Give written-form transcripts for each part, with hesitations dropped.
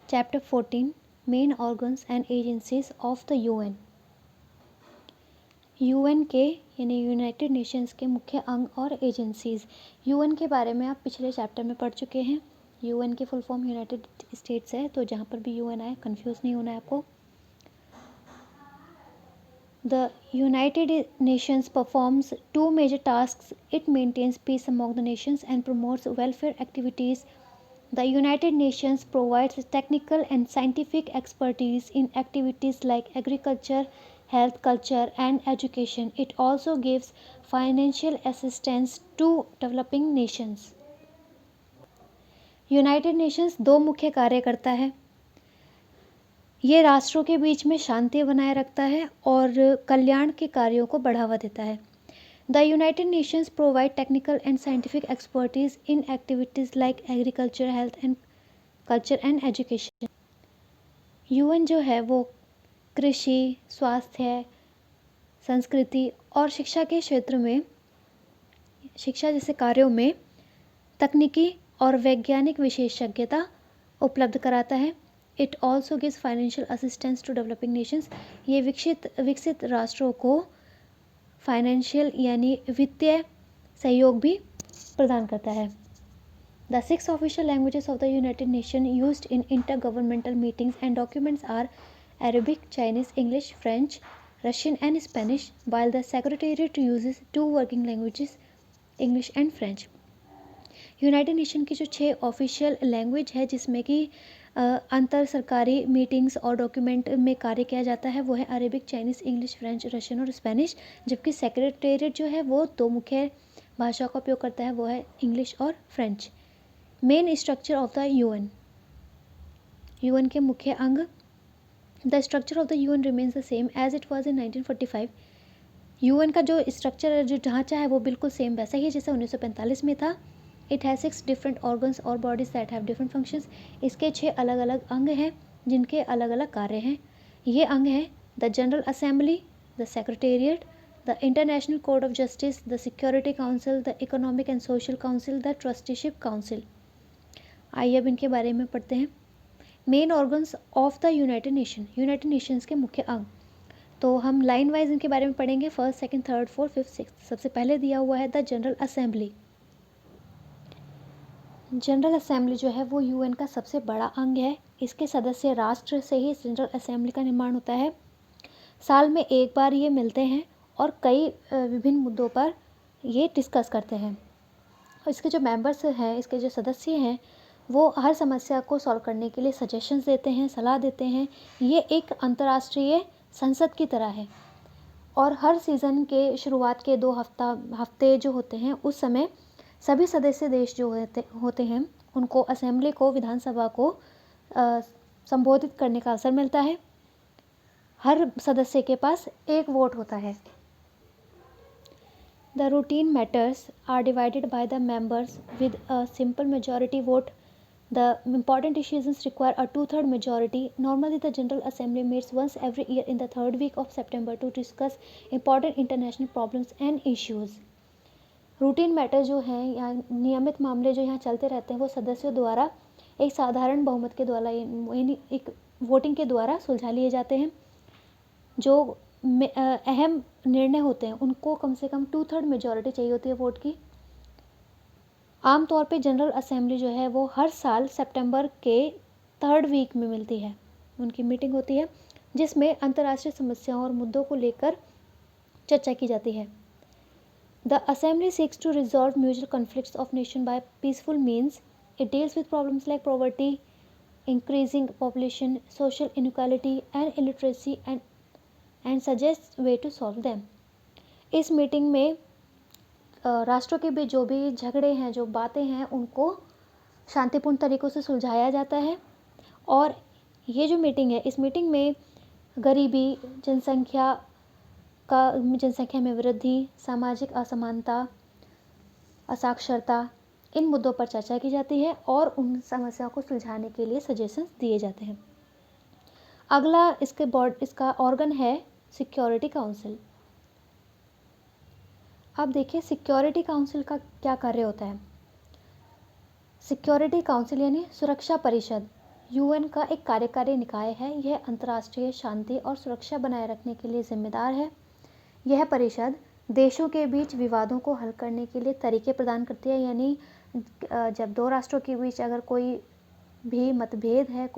Chapter 14 main organs and agencies of the UN. UN के यानी United Nations के मुख्य अंग और एजेंसीज। यूएन के बारे में आप पिछले चैप्टर में पढ़ चुके हैं। यूएन की फुल फॉर्म यूनाइटेड स्टेट्स है, तो जहाँ पर भी यूएन आए कंफ्यूज नहीं होना है आपको। The United Nations performs two major tasks. It maintains peace among the nations and promotes welfare activities. The United Nations provides technical and scientific expertise in activities like agriculture, health, culture, and education. It also gives financial assistance to developing nations. United Nations दो मुख्य कार्य करता है। ये राष्ट्रों के बीच में शांति बनाए रखता है और कल्याण के कार्यों को बढ़ावा देता है। The United Nations provide technical and scientific expertise in activities like agriculture, health and culture and education. UN जो है वो कृषि, स्वास्थ्य, संस्कृति और शिक्षा के क्षेत्र में, शिक्षा जैसे कार्यों में तकनीकी और वैज्ञानिक विशेषज्ञता उपलब्ध कराता है। It also gives financial assistance to developing nations. ये विकसित राष्ट्रों को फाइनेंशियल यानी वित्तीय सहयोग भी प्रदान करता है। The 6 official languages of the United Nation used in inter governmental meetings and documents are Arabic, Chinese, English, French, Russian and Spanish, while the Secretariat uses 2 working languages, English and French. United Nation की जो 6 official language है जिसमें कि अंतर सरकारी meetings और document में कार्य किया जाता है वो है Arabic, Chinese, English, French, Russian और स्पेनिश। जबकि सेक्रेटेरिएट जो है वो 2 मुख्य भाषा का उपयोग करता है, वो है इंग्लिश और French. Main structure of the UN. UN के मुख्य अंग। The structure of the UN remains the same as it was in 1945। UN का जो स्ट्रक्चर जो ढांचा है वो बिल्कुल सेम वैसा ही है जैसे 1945 में था। इट हैज़ 6 डिफरेंट ऑर्गन्स और bodies that have different functions. इसके 6 अलग अलग अंग हैं जिनके अलग अलग कार्य हैं। ये अंग हैं the general assembly, the secretariat, the international court of justice, the security council, the economic and social council, the trusteeship council. आइए अब इनके बारे में पढ़ते हैं। Main organs of the United nation. United Nations के मुख्य अंग, तो हम लाइन वाइज इनके बारे में पढ़ेंगे। First, second, third, fourth, fifth, sixth. सबसे पहले दिया हुआ है the general assembly. General assembly जो है वो यूएन का सबसे बड़ा अंग है। इसके सदस्य राष्ट्र से ही जनरल असेंबली का निर्माण होता है। साल में एक बार ये मिलते हैं और कई विभिन्न मुद्दों पर ये डिस्कस करते हैं। और इसके जो मेंबर्स हैं, इसके जो सदस्य हैं, वो हर समस्या को सॉल्व करने के लिए सजेशंस देते हैं, सलाह देते हैं। ये एक अंतर्राष्ट्रीय संसद की तरह है और हर सीज़न के शुरुआत के 2 हफ्ते जो होते हैं उस समय सभी सदस्य देश जो होते हैं उनको असेंबली को, विधानसभा को संबोधित करने का अवसर मिलता है। हर सदस्य के पास एक वोट होता है। The routine matters are divided by the members with a simple majority vote. The important issues require a 2/3 majority. Normally, the General Assembly meets once every year in the 3rd week of September to discuss important international problems and issues. Routine matter जो हैं या नियमित मामले जो यहाँ चलते रहते हैं वो सदस्यों द्वारा एक साधारण बहुमत के द्वारा यानी एक वोटिंग के द्वारा सुलझा लिए जाते हैं। जो अहम निर्णय होते हैं उनको कम से कम 2/3 मेजॉरिटी चाहिए होती है वोट की। आमतौर पे जनरल असेंबली जो है वो हर साल सितंबर के 3rd वीक में मिलती है। उनकी मीटिंग होती है जिसमें अंतर्राष्ट्रीय समस्याओं और मुद्दों को लेकर चर्चा की जाती है। The assembly seeks to resolve mutual conflicts of nation by peaceful means. It deals with problems like poverty, increasing population, social inequality and illiteracy and suggest way to solve them. इस मीटिंग में राष्ट्रों के बीच जो भी झगड़े हैं, जो बातें हैं, उनको शांतिपूर्ण तरीक़ों से सुलझाया जाता है। और ये जो मीटिंग है, इस मीटिंग में गरीबी, जनसंख्या में वृद्धि, सामाजिक असमानता, असाक्षरता, इन मुद्दों पर चर्चा की जाती है और उन समस्याओं को सुलझाने के लिए सजेशंस दिए जाते हैं। अगला इसका ऑर्गन है सिक्योरिटी काउंसिल। अब देखिए सिक्योरिटी काउंसिल का क्या कार्य होता है। सिक्योरिटी काउंसिल यानी सुरक्षा परिषद, यूएन का एक कार्यकारी निकाय है। यह अंतर्राष्ट्रीय शांति और सुरक्षा बनाए रखने के लिए जिम्मेदार है। यह परिषद देशों के बीच विवादों को हल करने के लिए तरीके प्रदान करती है, यानी जब दो राष्ट्रों के बीच अगर कोई भी मतभेद है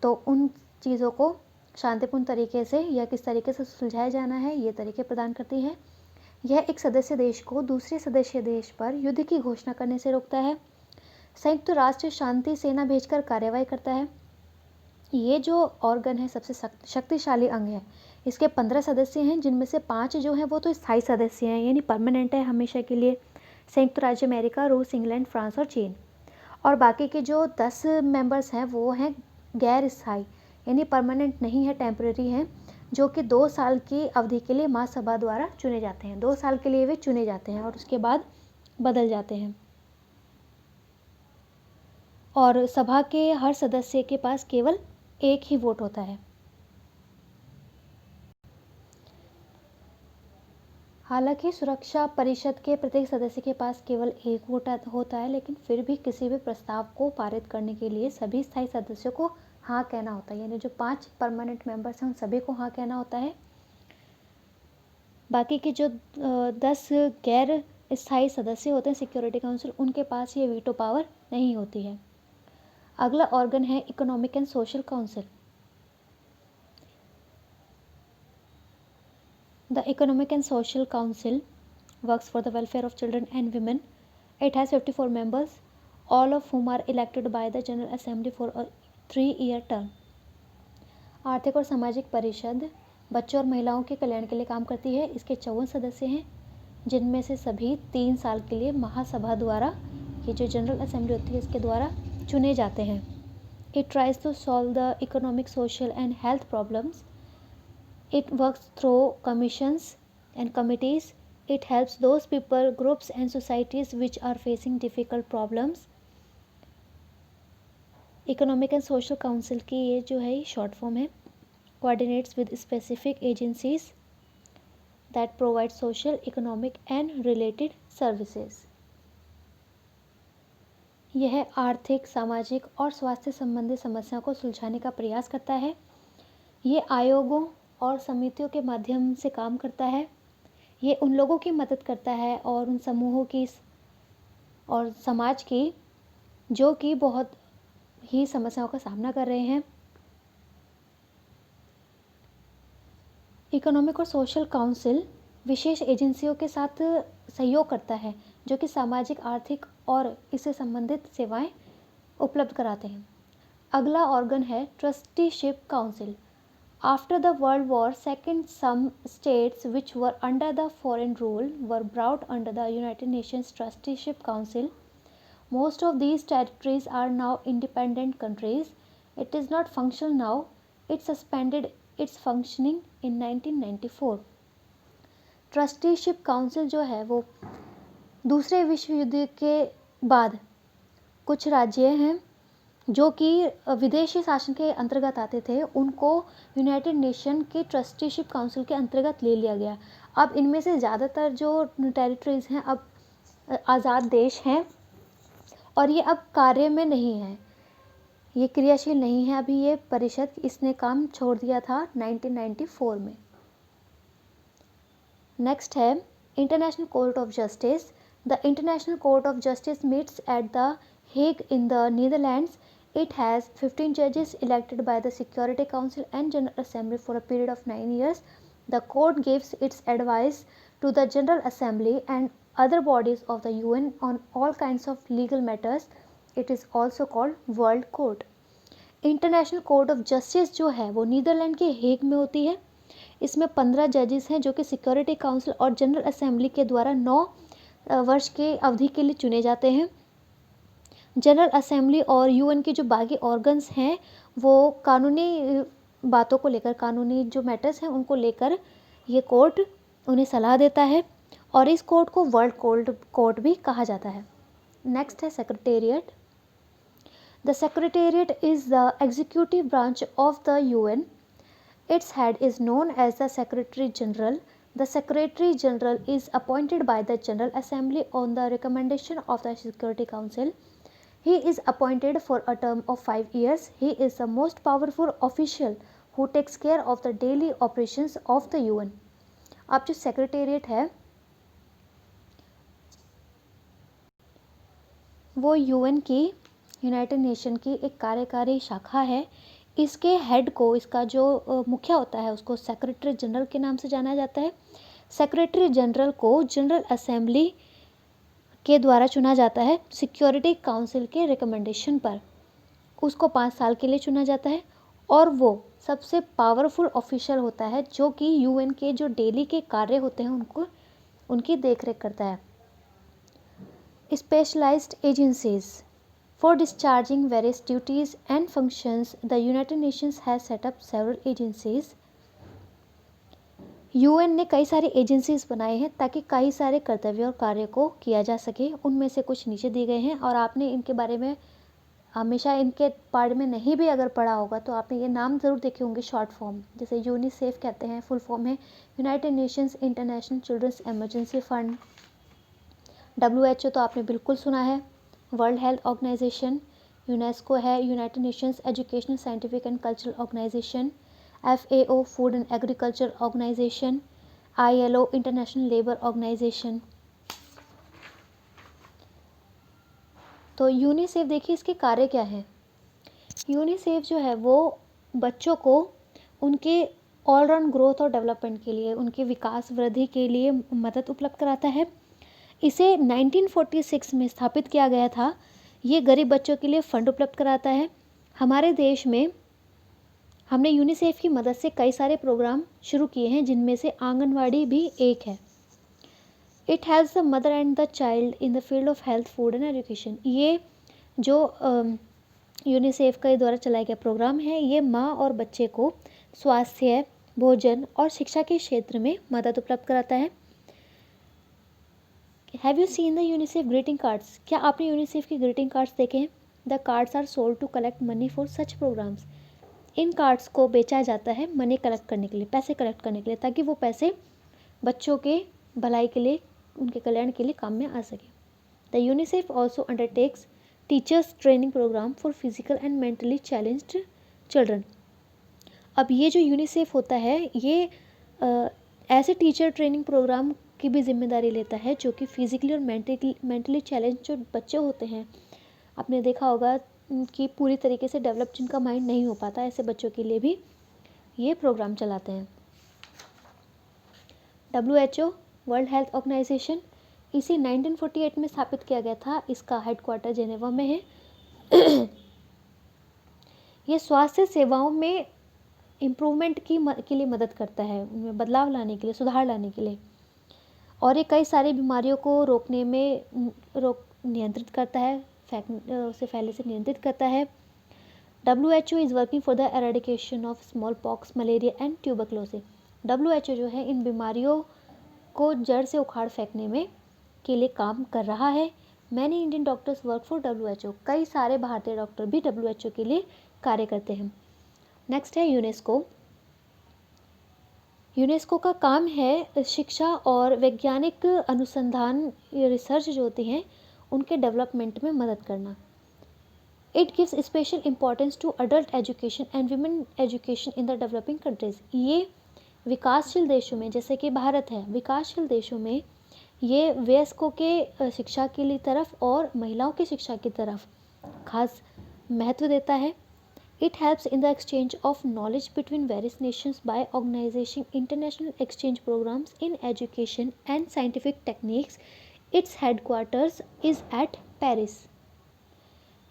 तो उन चीज़ों को शांतिपूर्ण तरीके से या किस तरीके से सुलझाया जाना है, ये तरीके प्रदान करती है। यह एक सदस्य देश को दूसरे सदस्य देश पर युद्ध की घोषणा करने से रोकता है। संयुक्त राष्ट्र शांति सेना भेजकर कार्रवाई करता है। ये जो ऑर्गन है सबसे शक्तिशाली अंग है। इसके 15 सदस्य हैं, जिनमें से 5 जो हैं वो तो स्थायी सदस्य हैं, यानी परमानेंट है हमेशा के लिए। संयुक्त राज्य अमेरिका, रूस, इंग्लैंड, फ्रांस और चीन। और बाकी के जो 10 मेंबर्स हैं वो हैं गैर स्थायी, यानी परमानेंट नहीं है, टेम्परेरी हैं, जो कि 2 साल की अवधि के लिए महासभा द्वारा चुने जाते हैं। 2 साल के लिए वे चुने जाते हैं और उसके बाद बदल जाते हैं। और सभा के हर सदस्य के पास केवल एक ही वोट होता है। हालांकि सुरक्षा परिषद के प्रत्येक सदस्य के पास केवल एक वोट होता है, लेकिन फिर भी किसी भी प्रस्ताव को पारित करने के लिए सभी स्थायी सदस्यों को हाँ कहना होता है, यानी जो 5 परमानेंट मेंबर्स हैं उन सभी को हाँ कहना होता है। बाकी के जो 10 गैर स्थायी सदस्य होते हैं सिक्योरिटी काउंसिल, उनके पास ये वीटो पावर नहीं होती है। अगला ऑर्गन है economic and social council. The Economic and Social Council works for the welfare of children and women. It has 54 members, all of whom are elected by the General Assembly for a 3-year term. आर्थिक और सामाजिक परिषद बच्चों और महिलाओं के कल्याण के लिए काम करती है। इसके 54 सदस्य हैं, जिनमें से सभी 3 साल के लिए महासभा द्वारा, ये जो जनरल असेंबली होती है इसके द्वारा चुने जाते हैं। It tries to solve the economic, social and health problems. It works through commissions and committees. It helps those people, groups and societies which are facing difficult problems. Economic and Social Council की ये जो है short form है। Coordinates with specific agencies that provide social, economic and related services. यह आर्थिक, सामाजिक और स्वास्थ्य संबंधी समस्याओं को सुलझाने का प्रयास करता है। ये आयोगों और समितियों के माध्यम से काम करता है। ये उन लोगों की मदद करता है और उन समूहों की और समाज की जो कि बहुत ही समस्याओं का सामना कर रहे हैं। इकोनॉमिक और सोशल काउंसिल विशेष एजेंसियों के साथ सहयोग करता है जो कि सामाजिक, आर्थिक और इससे संबंधित सेवाएं उपलब्ध कराते हैं। अगला ऑर्गन है trusteeship council. After the World War II, some states which were under the foreign rule were brought under the United Nations Trusteeship Council. Most of these territories are now independent countries. It is not functional now. It suspended its functioning in 1994. Trusteeship Council जो है वो दूसरे विश्व युद्ध के बाद कुछ राज्य हैं जो कि विदेशी शासन के अंतर्गत आते थे, उनको यूनाइटेड नेशन के ट्रस्टीशिप काउंसिल के अंतर्गत ले लिया गया। अब इनमें से ज़्यादातर जो टेरिटरीज़ हैं अब आज़ाद देश हैं और ये अब कार्य में नहीं है, ये क्रियाशील नहीं है अभी ये परिषद। इसने काम छोड़ दिया था 1994 में। नेक्स्ट है international court of justice. The international court of justice meets at the Hague in the Netherlands. It has 15 judges elected by the Security Council and General Assembly for a period of 9 years. The court gives its advice to the General Assembly and other bodies of the UN on all kinds of legal matters. It is also called World Court. International Court of Justice जो है वो Netherlands के Hague में होती है। इसमें 15 जजेस हैं जो कि सिक्योरिटी काउंसिल और जनरल असेंबली के द्वारा 9 वर्ष के अवधि के लिए चुने जाते हैं। जनरल असेंबली और यूएन के जो बाकी ऑर्गन्स हैं वो कानूनी बातों को लेकर, कानूनी जो मैटर्स हैं उनको लेकर ये कोर्ट उन्हें सलाह देता है और इस कोर्ट को वर्ल्ड कोर्ट भी कहा जाता है। नेक्स्ट है secretariat. The secretariat is the executive branch of the UN. Its head is known as the secretary general. The Secretary General is appointed by the General Assembly on the recommendation of the Security Council. He is appointed for a term of 5 years. He is the most powerful official who takes care of the daily operations of the UN. अब जो secretariat है वो UN की, United Nation की एक कार्यकारी शाखा है। इसके हेड को, इसका जो मुखिया होता है उसको सेक्रेटरी जनरल के नाम से जाना जाता है। सेक्रेटरी जनरल को जनरल असेंबली के द्वारा चुना जाता है सिक्योरिटी काउंसिल के रिकमेंडेशन पर। उसको 5 साल के लिए चुना जाता है और वो सबसे पावरफुल ऑफिशियल होता है जो कि यूएन के जो डेली के कार्य होते हैं उनकी देखरेख करता है। Specialised agencies for discharging various duties and functions the United Nations has set up several agencies. UN ने कई सारे एजेंसीज बनाए हैं ताकि कई सारे कर्तव्य और कार्य को किया जा सके। उनमें से कुछ नीचे दिए गए हैं और आपने इनके बारे में हमेशा इनके पार्ट में नहीं भी अगर पढ़ा होगा तो आपने ये नाम ज़रूर देखे होंगे शॉर्ट फॉर्म। जैसे यूनिसेफ कहते हैं, फुल फॉर्म है United Nations International Children's Emergency Fund. WHO तो आपने बिल्कुल सुना है, वर्ल्ड हेल्थ ऑर्गेनाइजेशन। यूनेस्को है United Nations Educational Scientific and Cultural Organisation. FAO Food and Agriculture Organisation. ILO International Labour Organisation. तो यूनिसेफ देखिए इसके कार्य क्या है। यूनिसेफ जो है वो बच्चों को उनके ऑलराउंड ग्रोथ और डेवलपमेंट के लिए, उनके विकास वृद्धि के लिए मदद उपलब्ध कराता है। इसे 1946 में स्थापित किया गया था। ये गरीब बच्चों के लिए फंड उपलब्ध कराता है। हमारे देश में हमने यूनिसेफ की मदद से कई सारे प्रोग्राम शुरू किए हैं जिनमें से आंगनवाड़ी भी एक है। It helps the mother and the child in the field of health food and education. ये जो यूनिसेफ के द्वारा चलाया गया प्रोग्राम है ये माँ और बच्चे को स्वास्थ्य, भोजन और शिक्षा के क्षेत्र में मदद उपलब्ध कराता है। Have you seen the UNICEF greeting cards? क्या आपने यूनिसेफ की ग्रीटिंग कार्ड्स देखे हैं? The cards are sold to collect money for such programmes. इन कार्ड्स को बेचा जाता है मनी कलेक्ट करने के लिए, पैसे कलेक्ट करने के लिए, ताकि वो पैसे बच्चों के भलाई के लिए, उनके कल्याण के लिए काम में आ सके। The UNICEF also undertakes teachers training programme for physical and mentally challenged children. अब ये जो यूनिसेफ होता है ये ऐसे टीचर ट्रेनिंग प्रोग्राम की भी जिम्मेदारी लेता है जो कि फिजिकली और मेंटली चैलेंज जो बच्चे होते हैं, आपने देखा होगा कि पूरी तरीके से डेवलप जिनका माइंड नहीं हो पाता, ऐसे बच्चों के लिए भी ये प्रोग्राम चलाते हैं। WHO वर्ल्ड हेल्थ ऑर्गेनाइजेशन इसे 1948 में स्थापित किया गया था। इसका हेडक्वार्टर जेनेवा में है। ये स्वास्थ्य सेवाओं में इम्प्रूवमेंट के लिए मदद करता है, उनमें बदलाव लाने के लिए, सुधार लाने के लिए, और ये कई सारी बीमारियों को रोकने में नियंत्रित करता है, उसे फैलने से नियंत्रित करता है। WHO is working for the eradication of small pox, malaria and tuberculosis. WHO जो है इन बीमारियों को जड़ से उखाड़ फेंकने में के लिए काम कर रहा है। Many Indian doctors work for WHO। कई सारे भारतीय डॉक्टर भी WHO के लिए कार्य करते हैं। नेक्स्ट है यूनेस्को। यूनेस्को का काम है शिक्षा और वैज्ञानिक अनुसंधान, रिसर्च जो होती हैं उनके डेवलपमेंट में मदद करना। It gives special importance to adult education and women education in the developing countries. ये विकासशील देशों में, जैसे कि भारत है, विकासशील देशों में ये वयस्कों के शिक्षा के लिए तरफ और महिलाओं की शिक्षा की तरफ खास महत्व देता है। It helps in the exchange of knowledge between various nations by organizing international exchange programs in education and scientific techniques. Its headquarters is at Paris.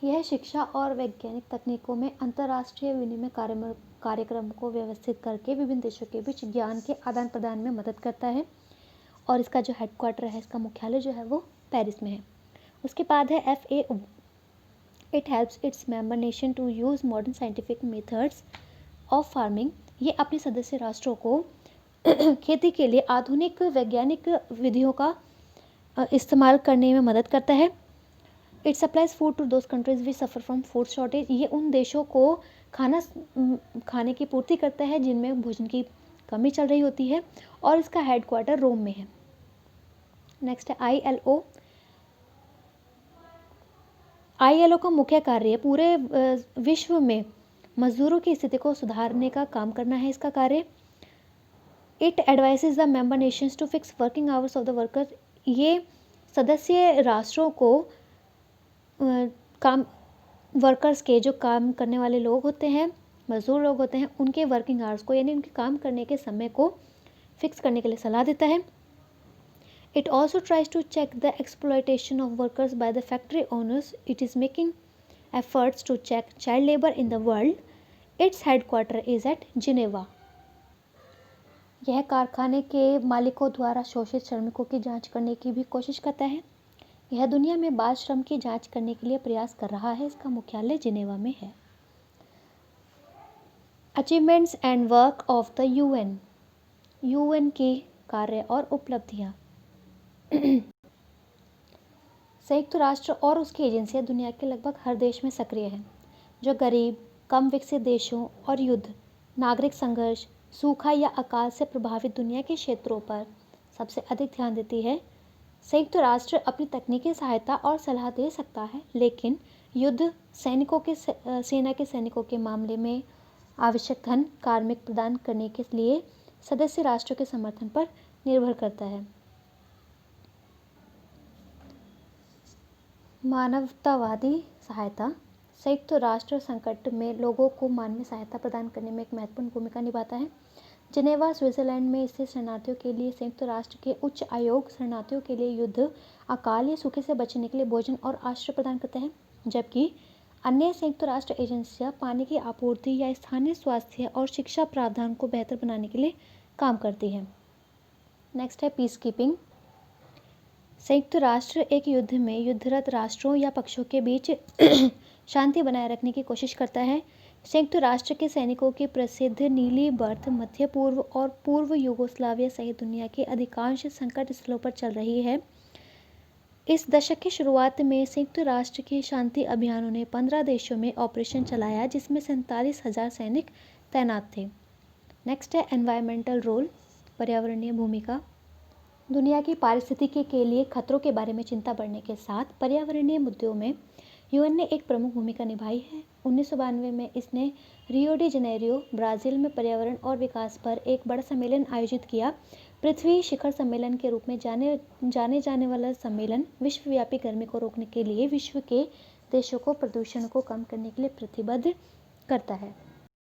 यह शिक्षा और वैज्ञानिक तकनीकों में अंतर्राष्ट्रीय विनिमय कार्यक्रम को व्यवस्थित करके विभिन्न देशों के बीच ज्ञान के आदान प्रदान में मदद करता है, और इसका जो हेडक्वार्टर है, इसका मुख्यालय जो है वो पेरिस में है। उसके बाद है FAO। It helps its member nation to use modern scientific methods of farming. ये अपने सदस्य राष्ट्रों को खेती के लिए आधुनिक वैज्ञानिक विधियों का इस्तेमाल करने में मदद करता है। It supplies food to those countries which suffer from food shortage. ये उन देशों को खाने की पूर्ति करता है जिनमें भोजन की कमी चल रही होती है, और इसका हेडक्वार्टर रोम में है। नेक्स्ट है ILO। ILO का मुख्य कार्य पूरे विश्व में मजदूरों की स्थिति को सुधारने का काम करना है। इसका कार्य it advises the member nations to fix working hours of the workers. ये सदस्य राष्ट्रों को काम वर्कर्स के, जो काम करने वाले लोग होते हैं, मजदूर लोग होते हैं, उनके वर्किंग आवर्स को, यानी उनके काम करने के समय को फिक्स करने के लिए सलाह देता है। It also tries to check the exploitation of workers by the factory owners. It is making efforts to check child labor in the world. Its headquarter is at Geneva. यह कारखाने के मालिकों द्वारा शोषित श्रमिकों की जांच करने की भी कोशिश करता है। यह दुनिया में बाल श्रम की जांच करने के लिए प्रयास कर रहा है। इसका मुख्यालय जिनेवा में है। Achievements and work of the UN। UN की कार्य और उपलब्धियां। संयुक्त राष्ट्र और उसकी एजेंसियां दुनिया के लगभग हर देश में सक्रिय हैं, जो गरीब, कम विकसित देशों और युद्ध, नागरिक संघर्ष, सूखा या अकाल से प्रभावित दुनिया के क्षेत्रों पर सबसे अधिक ध्यान देती है। संयुक्त राष्ट्र अपनी तकनीकी सहायता और सलाह दे सकता है, लेकिन युद्ध, सेना के सैनिकों के मामले में आवश्यक धन, कार्मिक प्रदान करने के लिए सदस्य राष्ट्रों के समर्थन पर निर्भर करता है। मानवतावादी सहायता। संयुक्त राष्ट्र संकट में लोगों को मानवीय सहायता प्रदान करने में एक महत्वपूर्ण भूमिका निभाता है। जिनेवा, स्विट्जरलैंड में स्थित शरणार्थियों के लिए संयुक्त राष्ट्र के उच्च आयोग शरणार्थियों के लिए युद्ध, अकाल या सूखे से बचने के लिए भोजन और आश्रय प्रदान करता है, जबकि अन्य संयुक्त राष्ट्र एजेंसियां पानी की आपूर्ति या स्थानीय स्वास्थ्य और शिक्षा प्रावधान को बेहतर बनाने के लिए काम करती हैं। नेक्स्ट है पीस कीपिंग। संयुक्त राष्ट्र एक युद्ध में युद्धरत राष्ट्रों या पक्षों के बीच शांति बनाए रखने की कोशिश करता है। संयुक्त राष्ट्र के सैनिकों की प्रसिद्ध नीली बर्थ मध्य पूर्व और पूर्व यूगोस्लाविया सहित दुनिया के अधिकांश संकट स्थलों पर चल रही है। इस दशक की शुरुआत में संयुक्त राष्ट्र के शांति अभियानों ने 15 देशों में ऑपरेशन चलाया, जिसमें 47,000 सैनिक तैनात थे। नेक्स्ट है एनवायरमेंटल रोल, पर्यावरणीय भूमिका। दुनिया की पारिस्थितिकी के लिए खतरों के बारे में चिंता बढ़ने के साथ पर्यावरणीय मुद्दों में UN ने एक प्रमुख भूमिका निभाई है। 1992 में इसने रियो डी जनेरियो, ब्राज़ील में पर्यावरण और विकास पर एक बड़ा सम्मेलन आयोजित किया। पृथ्वी शिखर सम्मेलन के रूप में जाने वाला सम्मेलन विश्वव्यापी गर्मी को रोकने के लिए विश्व के देशों को प्रदूषण को कम करने के लिए प्रतिबद्ध करता है।